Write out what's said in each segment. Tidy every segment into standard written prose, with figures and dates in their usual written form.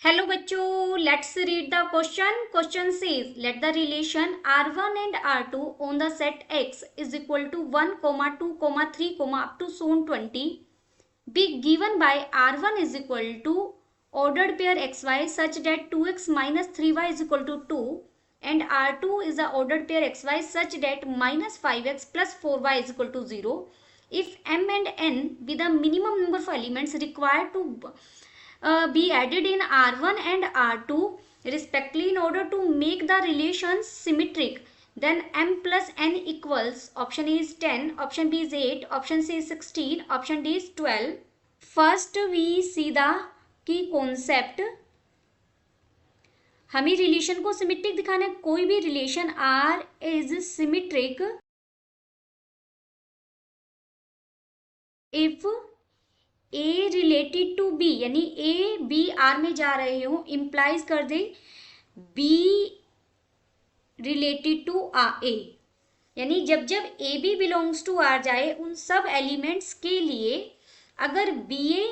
Hello बच्चों, let's read the question. Question says let the relation R1 and R2 on the set X is equal to 1, 2, 3, up to सोन 20 be given by R1 is equal to ordered pair XY such that 2x minus 3y is equal to 2 and R2 is the ordered pair XY such that minus 5x plus 4y is equal to 0. If M and N be the minimum number of elements required to be added in R1 and R2 respectively in order to make the relations symmetric, then M plus N equals option A is 10, option B is 8, option C is 16, option D is 12. First we see the key concept. हमें relation को symmetric दिखाना है. कोई भी relation R is symmetric if a related to b, यानी a B are में जा रहे हो, इंप्लाइज कर दे बी रिलेटेड टू ए, यानी जब जब a b belongs to r जाए उन सब एलिमेंट्स के लिए अगर बी ए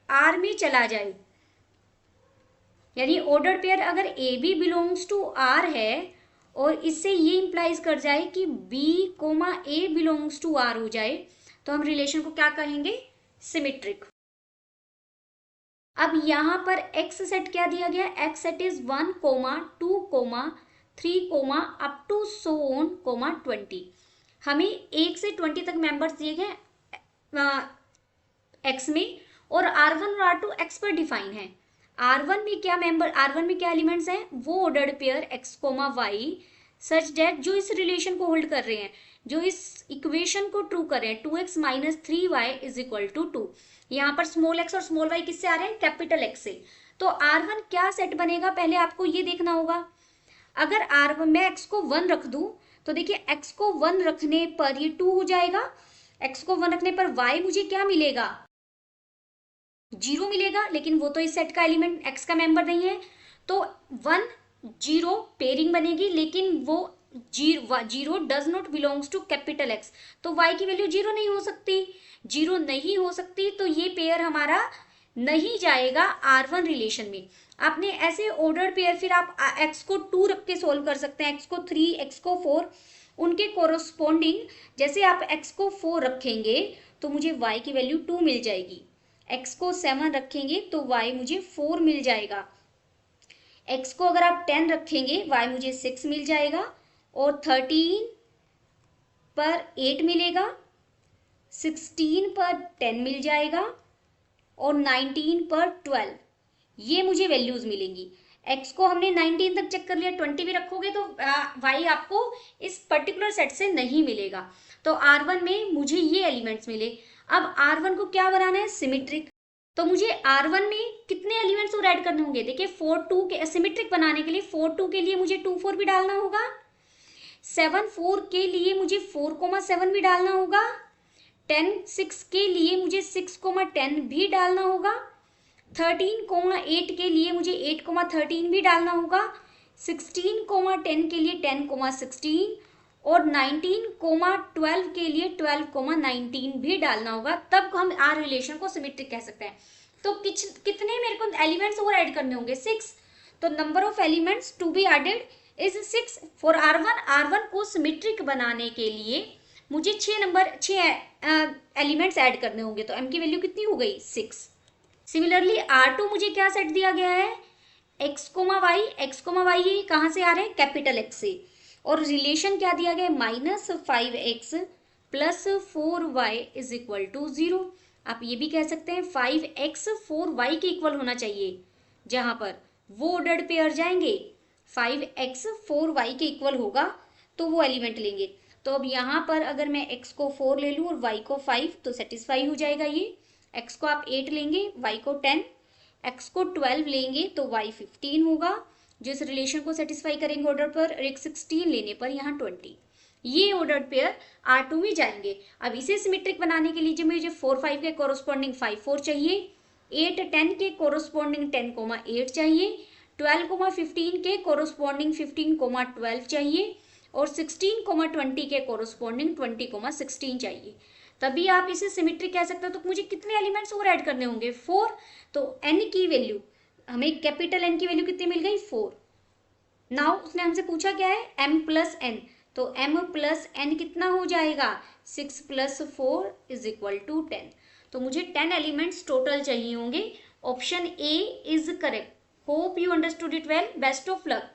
आर में चला जाए, यानी ऑर्डर पेयर अगर a b belongs to r है और इससे ये इंप्लाइज कर जाए कि b comma a belongs to r हो जाए, तो हम रिलेशन को क्या कहेंगे? सिमेट्रिक. अब यहां पर एक्स सेट क्या दिया गया? X set is 1, 2, 3, up to सोन 20. हमें 1 से 20 तक मेंबर्स दिए गए एक्स में और R1 और R2 एक्स पर डिफाइन है. R1 में क्या मेंबर, R1 में क्या एलिमेंट्स हैं? वो ऑर्डर्ड पेयर x, y सच डेट जो इस रिलेशन को होल्ड कर रहे हैं, जो इस इक्वेशन को ट्रू कर रहे हैं. 2x minus 3y is equal to 2. यहाँ पर स्मॉल x और स्मॉल y किससे आ रहे हैं? कैपिटल X से. तो R1 क्या सेट बनेगा, पहले आपको ये देखना होगा. अगर R1 मैं x को 1 रख दूं तो देखिए x को 1 रखने पर ये 2 हो जाएगा. x को 1 रखने पर y मुझे क्या मिलेगा? 0 मिलेगा, लेकिन वो तो इस सेट का एलिमेंट x का मेंबर नहीं है. तो 1 0 पेयरिंग बनेगी, लेकिन वो zero does not belongs to capital x, तो y की वैल्यू 0 नहीं हो सकती. 0 नहीं हो सकती तो ये पेयर हमारा नहीं जाएगा R1 रिलेशन में. आपने ऐसे ऑर्डर्ड पेयर, फिर आप x को 2 रख के सोल्व कर सकते हैं, x को 3, x को 4, उनके कोरोस्पोंडिंग जैसे आप x को 4 रखेंगे तो मुझे y की वैल्यू 2 मिल जाएगी. x को 7 रखेंगे तो y मुझे 4 मिल जाएगा. x को अगर आप 10 रखेंगे y मुझे 6 मिल जाएगा, और 13 पर 8 मिलेगा, 16 पर 10 मिल जाएगा, और 19 पर 12. ये मुझे वैल्यूज मिलेंगी. x को हमने 19 तक चेक कर लिया, 20 भी रखोगे तो y आपको इस पर्टिकुलर सेट से नहीं मिलेगा. तो R1 में मुझे ये एलिमेंट्स मिले. अब R1 को क्या बनाना है? सिमेट्रिक. तो मुझे R1 में कितने एलिमेंट्स और ऐड करने होंगे? देखिए 4, 2 के सिमेट्रिक बनाने के लिए 4, 2 के लिए मुझे 2, 4 भी डालना होगा. 7, 4 के लिए मुझे 4, 7 भी डालना होगा. 10, 6 के लिए मुझे 6, 10 भी डालना होगा. 13, 8 के लिए मुझे 8, 13 भी डालना होगा. 16, 10 के लिए 10, 16, और 19, 12 के लिए 12, 19 भी डालना होगा. तब हम आर रिलेशन को सिमेट्रिक कह सकते हैं. तो कितने मेरे को एलिमेंट्स और ऐड करने होंगे? 6. तो number of elements to be added is 6 for R1 को सिमेट्रिक बनाने के लिए मुझे 6 एलिमेंट्स ऐड करने होंगे. तो m की वैल्यू कितनी हो गई? 6. सिमिलरली R2 मुझे क्या सेट दिया गया है? x, y ये कहाँ से आ रहे हैं? कैपिटल X से. और रिलेशन क्या दिया गया है? -5x plus 4y is equal to 0. आप ये भी कह सकते हैं 5x 4y के इक्वल होना चाहिए. जहां पर वो ऑर्डर्ड पेयर जाएंगे 5x 4y के इक्वल होगा तो वो एलिमेंट लेंगे. तो अब यहाँ पर अगर मैं x को 4 ले लूँ और y को 5 तो सेटिस्फाई हो जाएगा ये. x को आप 8 लेंगे, y को 10, x को 12 लेंगे तो y 15 होगा, जो इस रिलेशन को सेटिस्फाई करेंगे ऑर्डर पर. एक 16 लेने पर यहाँ 20. ये ऑर्डर्ड पेयर R2 में जाएंगे. अब इसे सिमेट्रिक बनाने के लिए मुझे 4, 5 के कोरोस्पोंडिंग 5, 4 चाहिए, 8, 10 के कोरोस्पोंडिंग 10, 8 चाहिए, 12, 15 के कोरोस्पोंडिंग 15, 12 चाहिए, और 16, 20 के कोरोस्पोंडिंग 20, 16 चाहिए. तभी आप इसे सिमेट्रिक कह सकते हो. तो मुझे कितने एलिमेंट्स और ऐड करने होंगे? 4. तो n की वैल्यू हमें कैपिटल एन की वैल्यू कितनी मिल गई 4। नाउ उसने हमसे पूछा क्या है m प्लस एन, तो m प्लस एन कितना हो जाएगा 6 प्लस 4 इज इक्वल टू 10। तो मुझे 10 एलिमेंट्स टोटल चाहिए होंगे। Option A is correct. Hope you understood it well. Best of luck.